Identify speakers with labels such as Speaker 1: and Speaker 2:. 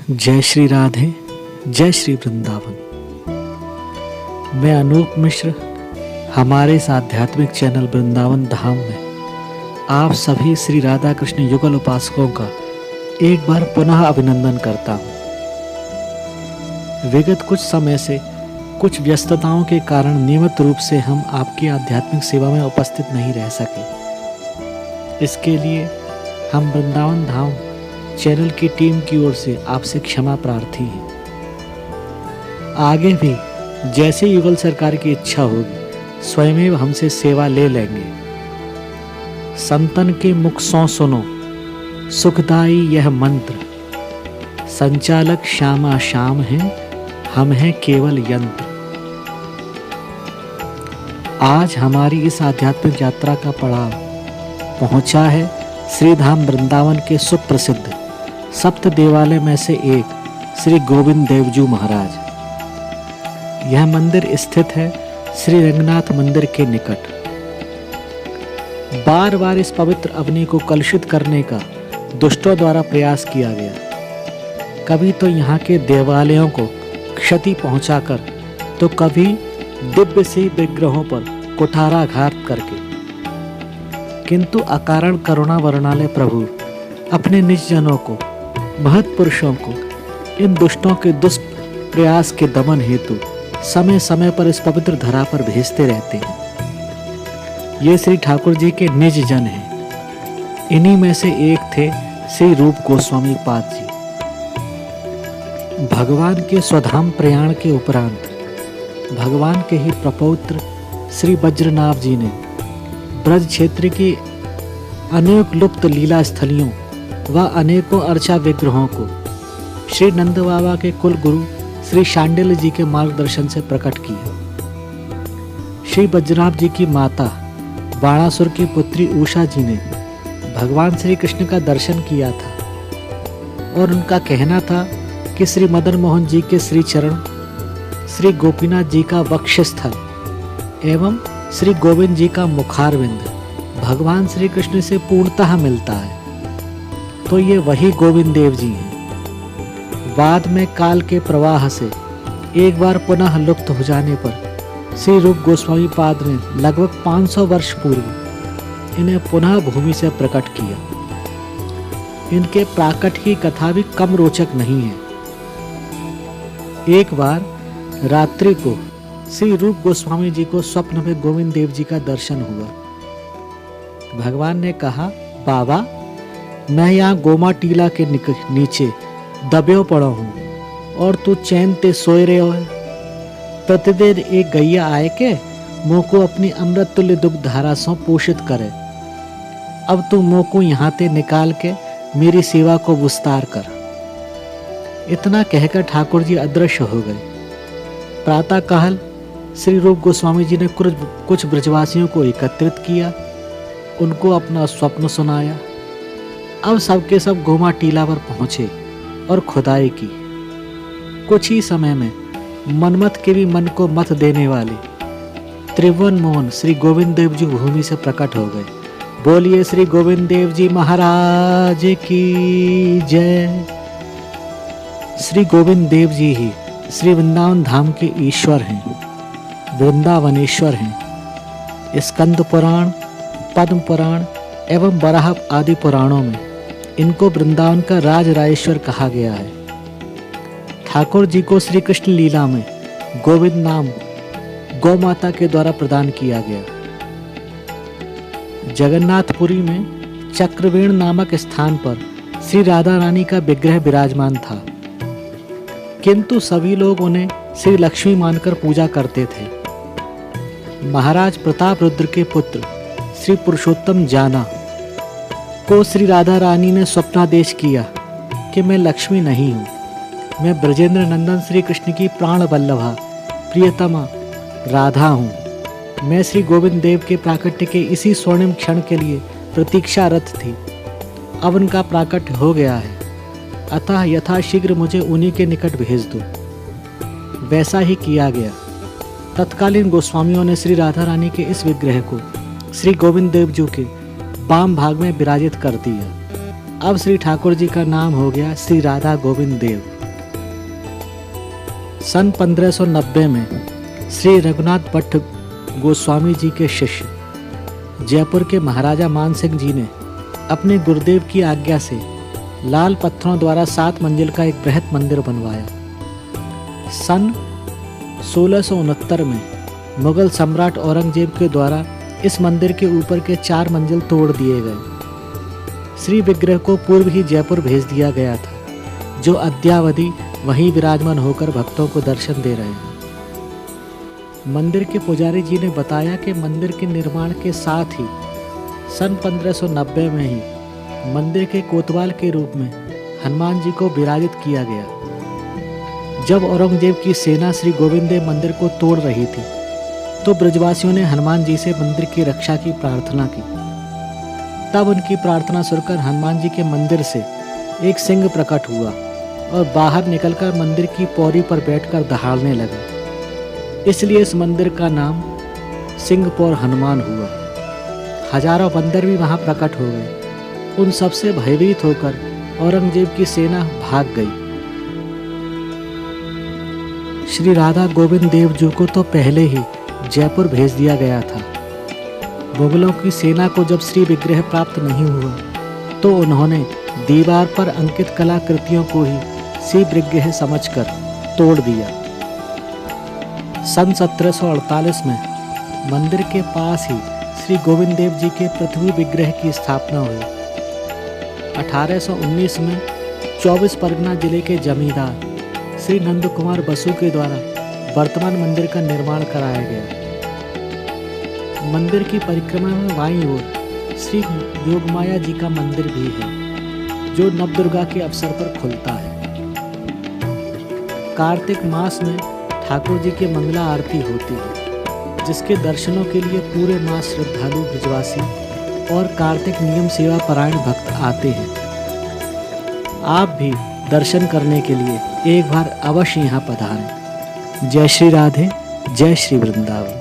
Speaker 1: जय श्री राधे, जय श्री वृंदावन। मैं अनूप मिश्र हमारे इस आध्यात्मिक चैनल वृंदावन धाम में आप सभी श्री राधा कृष्ण युगल उपासकों का एक बार पुनः अभिनंदन करता हूँ। विगत कुछ समय से कुछ व्यस्तताओं के कारण नियमित रूप से हम आपकी आध्यात्मिक सेवा में उपस्थित नहीं रह सके। इसके लिए हम वृंदावन धाम चैनल की टीम की ओर से आपसे क्षमा प्रार्थी हैं। आगे भी जैसे युगल सरकार की इच्छा होगी स्वयं हमसे सेवा ले लेंगे। संतन के मुख सौ सुनो सुखदाई यह मंत्र, संचालक श्यामा श्याम हैं, हम हैं केवल यंत्र। आज हमारी इस आध्यात्मिक यात्रा का पड़ाव पहुंचा है श्री धाम वृंदावन के सुप्रसिद्ध सप्त देवालय में से एक श्री गोविंद देवजू महाराज। यह मंदिर स्थित है श्री रंगनाथ मंदिर के निकट। बार बार इस पवित्र अग्नि को कलुषित करने का दुष्टों द्वारा प्रयास किया गया। कभी तो यहाँ के देवालयों को क्षति पहुंचाकर, तो कभी दिव्य से विग्रहों पर कुठाराघात करके, किंतु अकारण करुणा वर्णालय प्रभु अपने निज जनों को, महत्पुरुषों को इन दुष्टों के दुष्प्रयास के दमन हेतु समय समय पर इस पवित्र धरा पर भेजते रहते हैं। ये श्री ठाकुर जी के निज जन हैं। इन्हीं में से एक थे श्री रूप गोस्वामी पाद जी। भगवान के स्वधाम प्रयाण के उपरांत भगवान के ही प्रपौत्र श्री वज्रनाभ जी ने ब्रज क्षेत्र की अनेक लुप्त लीला स्थलियों व अनेकों अर्चा विग्रहों को श्री नंद बाबा के कुल गुरु श्री शांडिल्य जी के मार्गदर्शन से प्रकट किया। श्री वज्रनाभ जी की माता बाणासुर की पुत्री उषा जी ने भगवान श्री कृष्ण का दर्शन किया था और उनका कहना था कि श्री मदन मोहन जी के श्री चरण, श्री गोपीनाथ जी का वक्षस्थल एवं श्री गोविंद जी का मुखारविंद भगवान श्री कृष्ण से पूर्णतः मिलता है। तो ये वही गोविंद देव जी हैं। बाद में काल के प्रवाह से एक बार पुनः लुप्त हो जाने पर श्री रूप गोस्वामी पाद ने लगभग 500 वर्ष पूर्व इन्हें पुनः भूमि से प्रकट किया। इनके प्राकट की कथा भी कम रोचक नहीं है। एक बार रात्रि को श्री रूप गोस्वामी जी को स्वप्न में गोविंद देव जी का दर्शन हुआ। भगवान ने कहा, बाबा मैं यहाँ गोमा टीला के नीचे दबे पड़ा हूँ और तू चैन ते सोए रहे हो। प्रतिदिन एक गैया आए के मुँह को अपनी अमृत तुल्य दुग्ध धारा से पोषित करे। अब तू मुँह को यहाँ ते निकाल के मेरी सेवा को विस्तार कर। इतना कहकर ठाकुर जी अदृश्य हो गए। प्रातः काल श्री रूप गोस्वामी जी ने कुछ ब्रजवासियों को एकत्रित किया, उनको अपना स्वप्न सुनाया। अब सबके सब गोमा टीला पर पहुंचे और खुदाई की। कुछ ही समय में मनमथ के भी मन को मत देने वाले त्रिभुवन मोहन श्री गोविंद देव जी भूमि से प्रकट हो गए। बोलिए श्री गोविंद देव जी महाराज की जय। श्री गोविंद देव जी ही श्री वृंदावन धाम के ईश्वर हैं, वृंदावनेश्वर हैं। स्कंद पुराण, पद्म पुराण एवं बराह आदि पुराणों में इनको वृंदावन का राज राजेश्वर कहा गया है। ठाकुर जी को श्री कृष्ण लीला में गोविंद नाम गौ माता के द्वारा प्रदान किया गया। जगन्नाथपुरी में चक्रवेण नामक स्थान पर श्री राधा रानी का विग्रह विराजमान था, किंतु सभी लोग उन्हें श्री लक्ष्मी मानकर पूजा करते थे। महाराज प्रताप रुद्र के पुत्र श्री पुरुषोत्तम जाना को श्री राधा रानी ने स्वप्नादेश किया कि मैं लक्ष्मी नहीं हूँ, मैं ब्रजेंद्र नंदन श्री कृष्ण की प्राण वल्लभा प्रियतमा राधा हूँ। मैं श्री गोविंद देव के प्राकट्य के इसी स्वर्णिम क्षण के लिए प्रतीक्षारत थी। अब उनका प्राकट्य हो गया है, अतः यथाशीघ्र मुझे उन्हीं के निकट भेज दो। वैसा ही किया गया। तत्कालीन गोस्वामियों ने श्री राधा रानी के इस विग्रह को श्री गोविंद देव जी के वाम भाग में विराजित कर दिया। अब श्री ठाकुर जी का नाम हो गया श्री राधा गोविंद देव। सन 1590 में श्री रघुनाथ भट्ट गोस्वामी जी के शिष्य जयपुर के महाराजा मान सिंह जी ने अपने गुरुदेव की आज्ञा से लाल पत्थरों द्वारा 7 मंजिल का एक बृहद मंदिर बनवाया। सन 1669 में मुगल सम्राट औरंगजेब के द्वारा इस मंदिर के ऊपर के 4 मंजिल तोड़ दिए गए। श्री विग्रह को पूर्व ही जयपुर भेज दिया गया था, जो अद्यावधि वहीं विराजमान होकर भक्तों को दर्शन दे रहे हैं। मंदिर के पुजारी जी ने बताया कि मंदिर के निर्माण के साथ ही सन 1590 में ही मंदिर के कोतवाल के रूप में हनुमान जी को विराजित किया गया। जब औरंगजेब की सेना श्री गोविंद देव मंदिर को तोड़ रही थी, तो ब्रजवासियों ने हनुमान जी से मंदिर की रक्षा की प्रार्थना की। तब उनकी प्रार्थना सुनकर हनुमान जी के मंदिर से एक सिंह प्रकट हुआ और बाहर निकलकर मंदिर की पौड़ी पर बैठकर दहाड़ने लगे। इसलिए इस मंदिर का नाम सिंहपौर हनुमान हुआ। हजारों बंदर भी वहां प्रकट हो गए। उन सबसे भयभीत होकर औरंगजेब की सेना भाग गई। श्री राधा गोविंद देव जी को तो पहले ही जयपुर भेज दिया गया था। मुगलों की सेना को जब श्री विग्रह प्राप्त नहीं हुआ, तो उन्होंने दीवार पर अंकित कलाकृतियों को ही श्री विग्रह समझकर तोड़ दिया। सन 1748 में मंदिर के पास ही श्री गोविंद देव जी के पृथ्वी विग्रह की स्थापना हुई। 1819 में 24 परगना जिले के जमींदार श्री नंद कुमार बसु के द्वारा वर्तमान मंदिर का निर्माण कराया गया। मंदिर की परिक्रमा में बाईं ओर श्री योगमाया जी का मंदिर भी है, जो नवदुर्गा के अवसर पर खुलता है। कार्तिक मास में ठाकुर जी की मंगला आरती होती है, जिसके दर्शनों के लिए पूरे मास श्रद्धालु ब्रजवासी और कार्तिक नियम सेवा परायण भक्त आते हैं। आप भी दर्शन करने के लिए एक बार अवश्य यहाँ पधारें। जय श्री राधे, जय श्री वृंदावन।